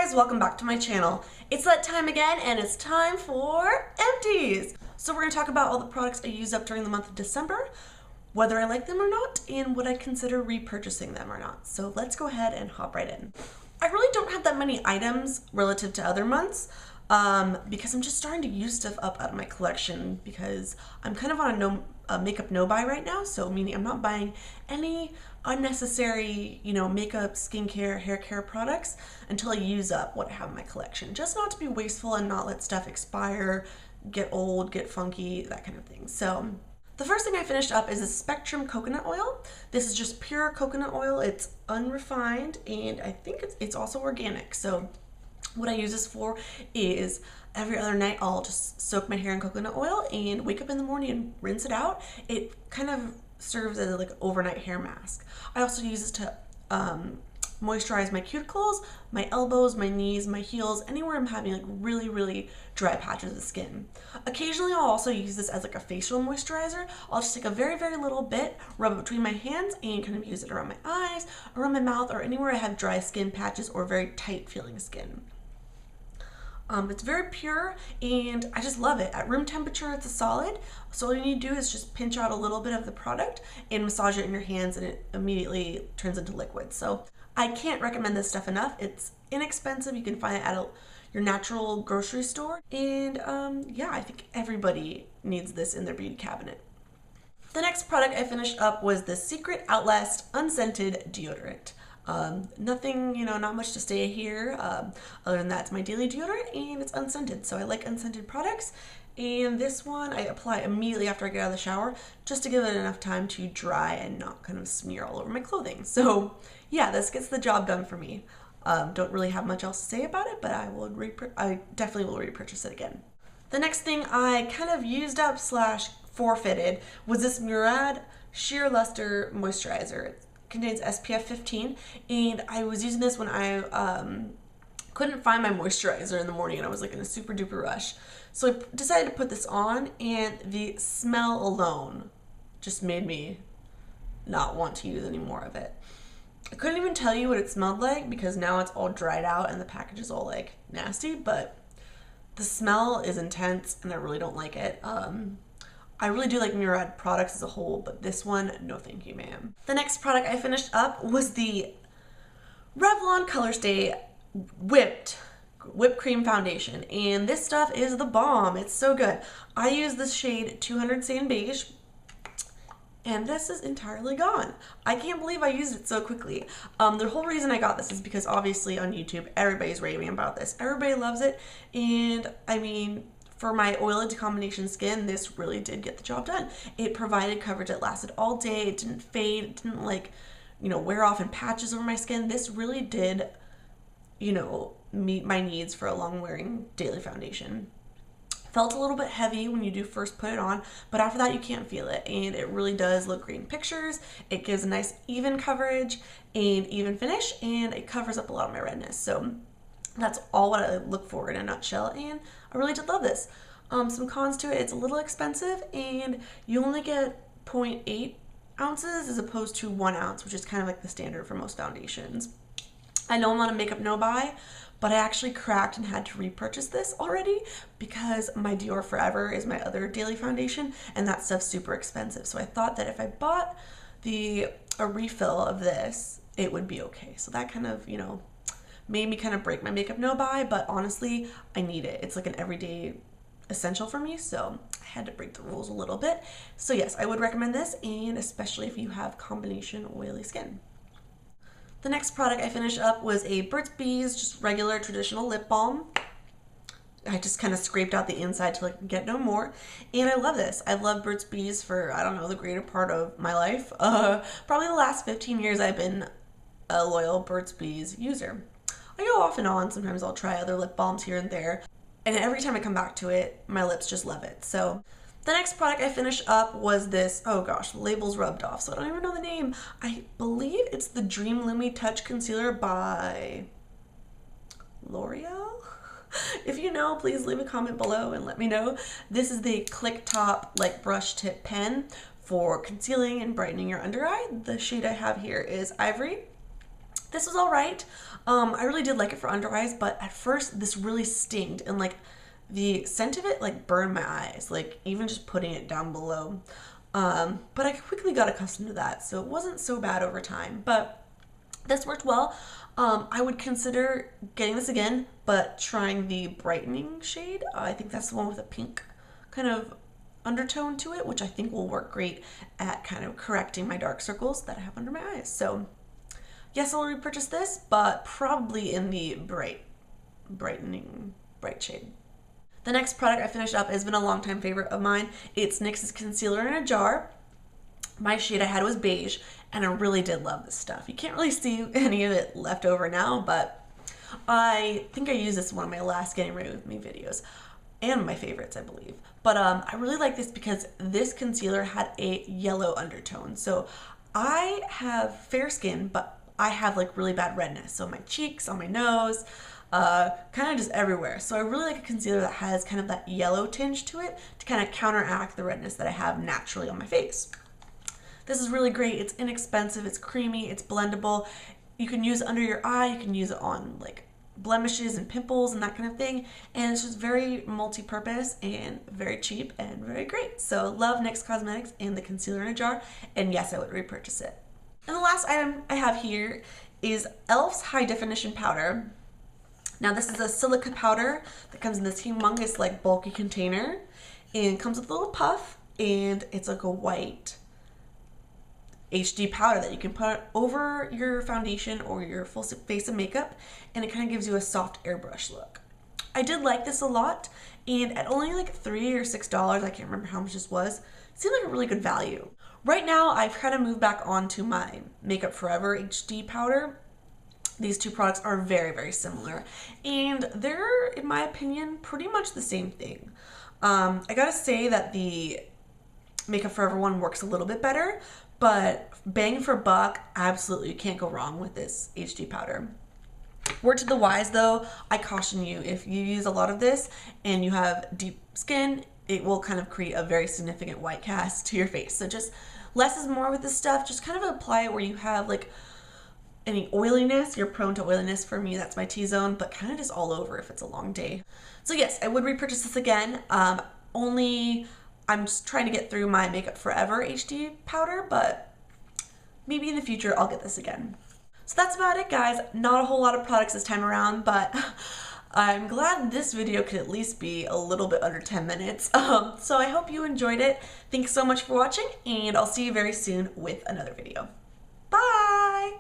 guys, welcome back to my channel. It's that time again and it's time for Empties. So we're going to talk about all the products I used up during the month of December, whether I like them or not, and would I consider repurchasing them or not. So let's go ahead and hop right in. I really don't have that many items relative to other months because I'm just starting to use stuff up out of my collection because I'm kind of on a makeup no buy right now, so meaning I'm not buying any unnecessary, makeup, skincare, hair care products until I use up what I have in my collection. Just not to be wasteful and not let stuff expire, get old, get funky, that kind of thing. So the first thing I finished up is a Spectrum coconut oil. This is just pure coconut oil. It's unrefined and I think it's also organic. So what I use this for is every other night I'll just soak my hair in coconut oil and wake up in the morning and rinse it out. It kind of serves as like an overnight hair mask. I also use this to moisturize my cuticles, my elbows, my knees, my heels, anywhere I'm having like really dry patches of skin. Occasionally I'll also use this as like a facial moisturizer. I'll just take a very little bit, rub it between my hands and kind of use it around my eyes, around my mouth, or anywhere I have dry skin patches or very tight feeling skin. It's very pure and I just love it. At room temperature, it's a solid. So all you need to do is just pinch out a little bit of the product and massage it in your hands and it immediately turns into liquid. So I can't recommend this stuff enough. It's inexpensive. You can find it at your natural grocery store. And yeah, I think everybody needs this in their beauty cabinet. The next product I finished up was the Secret Outlast Unscented Deodorant. Nothing, not much to say here. Other than that, it's my daily deodorant and it's unscented. So I like unscented products. And this one I apply immediately after I get out of the shower just to give it enough time to dry and not kind of smear all over my clothing. So yeah, this gets the job done for me. Don't really have much else to say about it, but I definitely will repurchase it again. The next thing I kind of used up / forfeited was this Murad Sheer Luster Moisturizer. Contains SPF 15 and I was using this when I couldn't find my moisturizer in the morning and I was like in a super duper rush. So I decided to put this on and the smell alone just made me not want to use any more of it. I couldn't even tell you what it smelled like because now it's all dried out and the package is all like nasty, but the smell is intense and I really don't like it. I really do like Murad products as a whole, but this one, no thank you, ma'am. The next product I finished up was the Revlon Colorstay Whipped Cream Foundation, and this stuff is the bomb. It's so good. I use this shade 200 Sand Beige, and this is entirely gone. I can't believe I used it so quickly. The whole reason I got this is because obviously on YouTube, everybody's raving about this. Everybody loves it, and I mean, for my oily to combination skin, this really did get the job done. It provided coverage that lasted all day. It didn't fade. It didn't wear off in patches over my skin. This really did, meet my needs for a long wearing daily foundation. Felt a little bit heavy when you do first put it on, but after that you can't feel it, and it really does look great in pictures. It gives a nice even coverage and even finish, and it covers up a lot of my redness. So that's all what I look for in a nutshell, and I really did love this. Some cons to it: it's a little expensive, and you only get 0.8 ounces as opposed to 1 ounce, which is kind of like the standard for most foundations. I know I'm on a makeup no buy, but I actually cracked and had to repurchase this already because my Dior Forever is my other daily foundation, and that stuff's super expensive. So I thought that if I bought a refill of this, it would be okay. So that kind of, made me kind of break my makeup no buy, but honestly, I need it. It's like an everyday essential for me, so I had to break the rules a little bit. So yes, I would recommend this, and especially if you have combination oily skin. The next product I finished up was a Burt's Bees, just regular traditional lip balm. I just kind of scraped out the inside till I could get no more, and I love this. I've loved Burt's Bees for, I don't know, the greater part of my life. Probably the last 15 years I've been a loyal Burt's Bees user. I go off and on. Sometimes I'll try other lip balms here and there, and every time I come back to it, my lips just love it. So the next product I finished up was this, oh gosh, the label's rubbed off, so I don't even know the name. I believe it's the Dream Lumi Touch Concealer by L'Oreal. If you know, please leave a comment below and let me know. This is the click top like brush tip pen for concealing and brightening your under eye. The shade I have here is Ivory. This was all right. I really did like it for under eyes, but at first this really stinged, and like the scent of it like burned my eyes, like even just putting it down below. But I quickly got accustomed to that, so it wasn't so bad over time. But this worked well. I would consider getting this again, but trying the brightening shade. I think that's the one with a pink kind of undertone to it, which I think will work great at kind of correcting my dark circles that I have under my eyes. So yes, I'll repurchase this, but probably in the bright shade. The next product I finished up has been a longtime favorite of mine. It's NYX's Concealer in a Jar. My shade I had was Beige, and I really did love this stuff. You can't really see any of it left over now, but I think I used this in one of my last Getting Ready With Me videos, and my favorites, I believe. But I really like this because this concealer had a yellow undertone. So I have fair skin, but I have like really bad redness. So my cheeks, on my nose, kind of just everywhere. So I really like a concealer that has kind of that yellow tinge to it to kind of counteract the redness that I have naturally on my face. This is really great. It's inexpensive, it's creamy, it's blendable. You can use it under your eye, you can use it on like blemishes and pimples and that kind of thing. And it's just very multi-purpose and very cheap and very great. So love NYX Cosmetics and the Concealer in a Jar. And yes, I would repurchase it. And the last item I have here is e.l.f.'s High Definition Powder. Now this is a silica powder that comes in this humongous like bulky container and comes with a little puff, and it's like a white HD powder that you can put over your foundation or your full face of makeup, and it kind of gives you a soft airbrush look. I did like this a lot, and at only like $3 or $6, I can't remember how much this was, it seemed like a really good value. Right now I've kind of moved back onto my Makeup Forever HD powder. These two products are very, very similar, and they're, in my opinion, pretty much the same thing. I gotta say that the Makeup Forever one works a little bit better, but bang for buck, absolutely you can't go wrong with this HD powder. Word to the wise though, I caution you, if you use a lot of this and you have deep skin, it will kind of create a very significant white cast to your face. So just less is more with this stuff. Just kind of apply it where you have like any oiliness. You're prone to oiliness. For me, that's my T-zone, but kind of just all over if it's a long day. So yes, I would repurchase this again. I'm just trying to get through my Makeup Forever HD powder, but maybe in the future I'll get this again. So that's about it, guys. Not a whole lot of products this time around, but I'm glad this video could at least be a little bit under 10 minutes. So I hope you enjoyed it. Thanks so much for watching, and I'll see you very soon with another video. Bye!